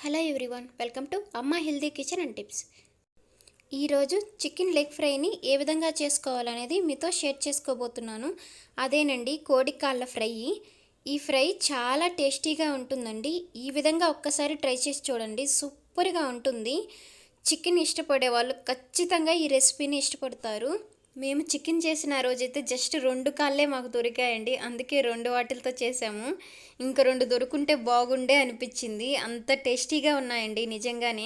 Hello everyone, welcome to అమ్మ healthy kitchen and tips. ఈరోజు chicken leg ఫ్రైని ఏ విధంగా చేసుకోవాలనేది మీతో షేర్ చేసుకోబోతున్నాను. అదేనండి కోడి కాళ్ళ ఫ్రై. ఈ ఫ్రై చాలా టేస్టీగా ఉంటుందండి. ఈ విధంగా ఒక్కసారి ట్రై చేసి చూడండి, సూపర్గా ఉంటుంది. చికెన్ ఇష్టపడే వాళ్ళు ఖచ్చితంగా ఈ రెసిపీని ఇష్టపడతారు. మేము చికెన్ చేసిన రోజైతే జస్ట్ 2 కాళ్ళే మాకు దొరికాయండి, అందుకే 2 వాటిలతో చేసాము. ఇంకా 2 దొరుకుంటే బాగుండే అనిపించింది, అంత టేస్టీగా ఉన్నాయండి నిజంగానే.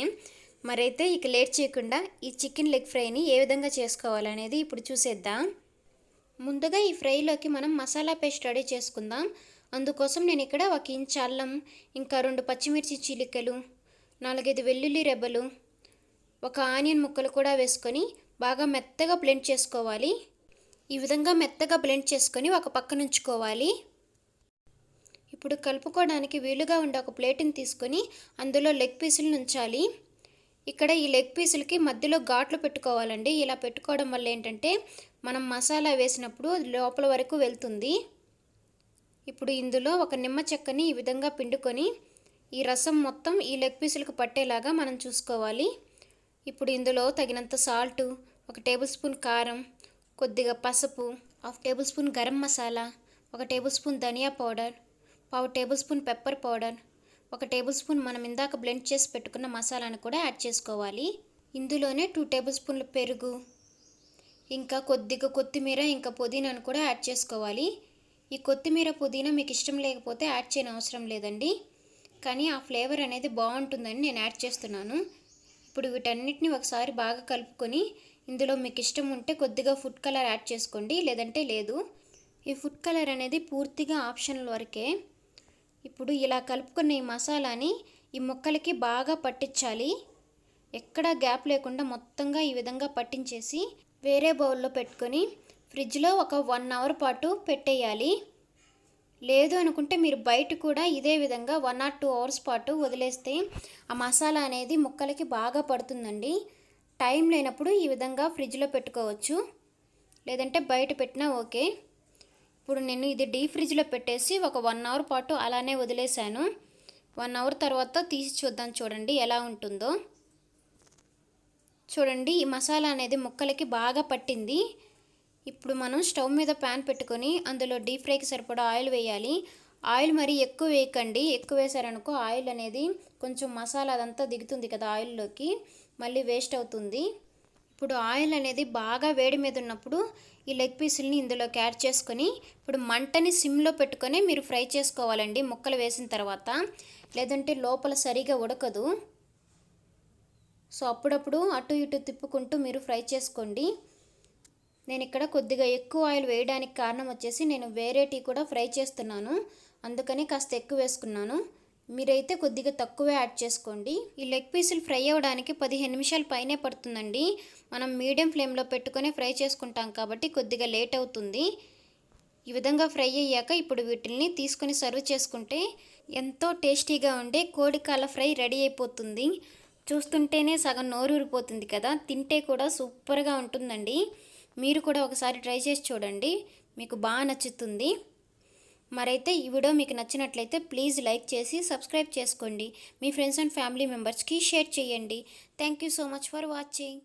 మరైతే ఇక లేట్ చేయకుండా ఈ చికెన్ లెగ్ ఫ్రైని ఏ విధంగా చేసుకోవాలనేది ఇప్పుడు చూసేద్దాం. ముందుగా ఈ ఫ్రైలోకి మనం మసాలా పేస్ట్ రెడీ చేసుకుందాం. అందుకోసం నేను ఇక్కడ 1 ఇంచ్ అల్లం, ఇంకా 2 పచ్చిమిర్చి చీలికలు, 4-5 వెల్లుల్లి రెబ్బలు, 1 ఆనియన్ ముక్కలు కూడా వేసుకొని బాగా మెత్తగా బ్లెండ్ చేసుకోవాలి. ఈ విధంగా మెత్తగా బ్లెండ్ చేసుకొని ఒక పక్కన ఉంచుకోవాలి. ఇప్పుడు కలుపుకోవడానికి వీలుగా ఉండే ఒక ప్లేట్ని తీసుకొని అందులో లెగ్ పీసులను ఉంచాలి. ఇక్కడ ఈ లెగ్ పీసులకి మధ్యలో ఘాట్లు పెట్టుకోవాలండి. ఇలా పెట్టుకోవడం వల్ల ఏంటంటే మనం మసాలా వేసినప్పుడు లోపల వరకు వెళ్తుంది. ఇప్పుడు ఇందులో ఒక నిమ్మ చెక్కని ఈ విధంగా పిండుకొని ఈ రసం మొత్తం ఈ లెగ్ పీసులకు పట్టేలాగా మనం చూసుకోవాలి. ఇప్పుడు ఇందులో తగినంత సాల్టు, 1 టేబుల్ స్పూన్ కారం, కొద్దిగా పసుపు, 1/2 table spoon garam masala, 1 table spoon ధనియా powder, 1/2 table spoon pepper powder, 1 table spoon మనం ఇందాక బ్లెండ్ చేసి పెట్టుకున్న మసాలాను కూడా యాడ్ చేసుకోవాలి. ఇందులోనే 2 టేబుల్ స్పూన్ల పెరుగు, ఇంకా కొద్దిగా కొత్తిమీర, ఇంకా పుదీనాను కూడా యాడ్ చేసుకోవాలి. ఈ కొత్తిమీర పుదీనా మీకు ఇష్టం లేకపోతే యాడ్ చేయని అవసరం లేదండి, కానీ ఆ ఫ్లేవర్ అనేది బాగుంటుందని నేను యాడ్ చేస్తున్నాను. ఇప్పుడు వీటన్నిటిని ఒకసారి బాగా కలుపుకొని ఇందులో మీకు ఇష్టం ఉంటే కొద్దిగా ఫుడ్ కలర్ యాడ్ చేసుకోండి, లేదంటే లేదు. ఈ ఫుడ్ కలర్ అనేది పూర్తిగా ఆప్షనల్ వరకే. ఇప్పుడు ఇలా కలుపుకున్న ఈ మసాలాని ఈ ముక్కలకి బాగా పట్టించాలి. ఎక్కడా గ్యాప్ లేకుండా మొత్తంగా ఈ విధంగా పట్టించేసి వేరే బౌల్లో పెట్టుకొని ఫ్రిడ్జ్లో ఒక 1 అవర్ పాటు పెట్టేయాలి. లేదు అనుకుంటే మీరు బయట కూడా ఇదే విధంగా 1 or 2 అవర్స్ పాటు వదిలేస్తే ఆ మసాలా అనేది ముక్కలకి బాగా పడుతుందండి. టైం లేనప్పుడు ఈ విధంగా ఫ్రిడ్జ్లో పెట్టుకోవచ్చు, లేదంటే బయట పెట్టినా ఓకే. ఇప్పుడు నేను ఇది డీప్ ఫ్రిడ్జ్లో పెట్టేసి ఒక 1 అవర్ పాటు అలానే వదిలేశాను. 1 అవర్ తర్వాత తీసి చూద్దాం, చూడండి ఎలా ఉంటుందో. చూడండి, ఈ మసాలా అనేది ముక్కలకి బాగా పట్టింది. ఇప్పుడు మనం స్టవ్ మీద ప్యాన్ పెట్టుకొని అందులో డీప్ ఫ్రైకి సరిపడా ఆయిల్ వేయాలి. ఆయిల్ మరి ఎక్కువ వేయకండి, ఎక్కువ వేసారనుకో ఆయిల్ అనేది కొంచెం మసాలా అదంతా దిగుతుంది కదా ఆయిల్లోకి, మళ్ళీ వేస్ట్ అవుతుంది. ఇప్పుడు ఆయిల్ అనేది బాగా వేడి మీద ఉన్నప్పుడు ఈ లెగ్ పీసుల్ని ఇందులోకి యాడ్ చేసుకొని ఇప్పుడు మంటని సిమ్లో పెట్టుకొని మీరు ఫ్రై చేసుకోవాలండి ముక్కలు వేసిన తర్వాత, లేదంటే లోపల సరిగా ఉడకదు. సో అప్పుడప్పుడు అటు ఇటు తిప్పుకుంటూ మీరు ఫ్రై చేసుకోండి. నేను ఇక్కడ కొద్దిగా ఎక్కువ ఆయిల్ వేయడానికి కారణం వచ్చేసి నేను వేరేటి కూడా ఫ్రై చేస్తున్నాను, అందుకని కాస్త ఎక్కువ వేసుకున్నాను. మీరైతే కొద్దిగా తక్కువే యాడ్ చేసుకోండి. ఈ లెగ్ పీసులు ఫ్రై అవ్వడానికి 15 నిమిషాల పైనే పడుతుందండి. మనం మీడియం ఫ్లేమ్లో పెట్టుకొని ఫ్రై చేసుకుంటాం కాబట్టి కొద్దిగా లేట్ అవుతుంది. ఈ విధంగా ఫ్రై అయ్యాక ఇప్పుడు వీటిని తీసుకొని సర్వ్ చేసుకుంటే ఎంతో టేస్టీగా ఉండే కోడికాళ్ళ ఫ్రై రెడీ అయిపోతుంది. చూస్తుంటేనే సగం నోరూరిపోతుంది కదా, తింటే కూడా సూపర్గా ఉంటుందండి. మీరు కూడా ఒకసారి ట్రై చేసి చూడండి, మీకు బాగా నచ్చుతుంది. మరైతే ఈ వీడియో మీకు నచ్చినట్లయితే ప్లీజ్ లైక్ చేసి సబ్స్క్రైబ్ చేసుకోండి. మీ ఫ్రెండ్స్ అండ్ ఫ్యామిలీ మెంబర్స్కి షేర్ చేయండి. Thank you so much for watching.